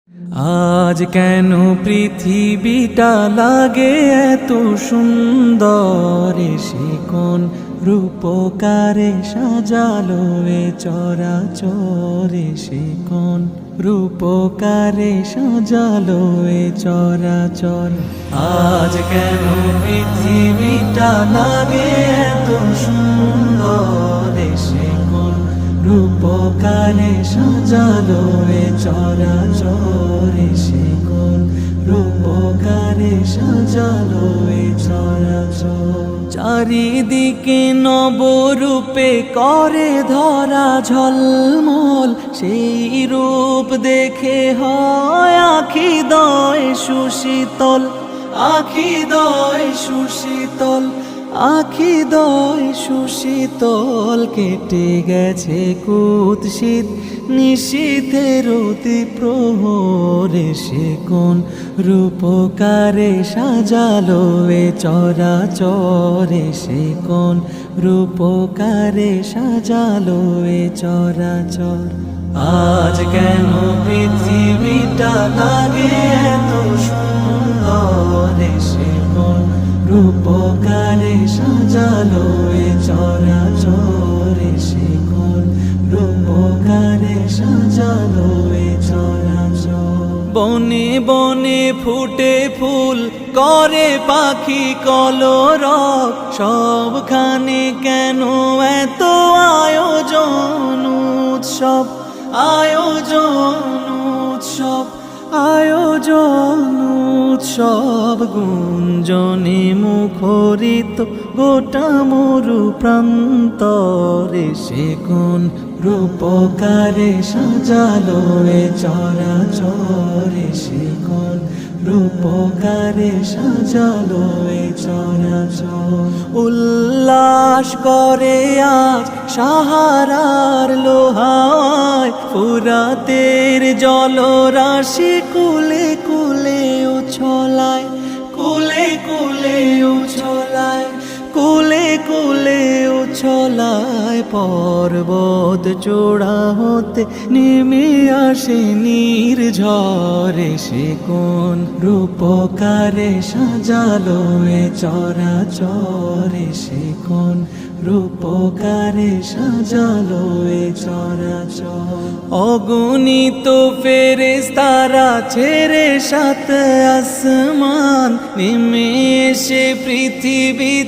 আজ কেন পৃথিবীটা লাগে এত সুন্দর, সে কোন রূপকারে সাজালো এ চরাচরে, সে কোন রূপকারে সাজালো এ চরাচর। আজ কেন পৃথিবীটা লাগে এত সুন্দর, সে কোন রূপকারে সাজালো এ চরাচরে, সে কোন রূপকারে সাজালো এ চরাচর। চারিদিকে নবরূপে করে ধরা ঝলমল, সেই রূপ দেখে হয় আখি দয় সুশীতল, আখি দয় সুশীতল, আখি দয় সুশীতল। কেটে গেছে কুৎসিত নিশীথের অতি প্রহরে, সে কোন রূপকারে সাজালো এ চরাচরে, সে কোন রূপকারে সাজালো এ চরাচর। আজ কেন পৃথিবীটা লাগে এত সুন্দর, সে কোন রূপকারে সাজালো এ চরাচরে, সে কোন রূপকারে সাজালো এ চরাচর। বনে বনে ফুটে ফুল করে পাখি কলরব, সবখানে কেন এত আয়োজন উৎসব, আয়োজন উৎসব, আয়োজন উৎসব। গুঞ্জনে মুখরিত গোটা মরু প্রান্তরে, সে কোন রূপকারে সাজালো এ চরাচরে, সে কোন রূপকারে সাজালো এ চরাচর। উল্লাস করে আজ সাহারার লোহায়, ফুরাতের জলরাশি কুলে কুলে উছলায়, কুলে কুলে উছলায়, কুলে কুলে উছলায়। পর্বত চূড়া হতে নেমে আসে নির্ঝরে, সে কোন রূপকারে সাজালো এ চরাচরে, সে কোন রূপকারে সাজালো এ চরাচর। অগণিত ফেরেশতারা ছেড়ে সাত আসমান নেমে এসে পৃথিবীতে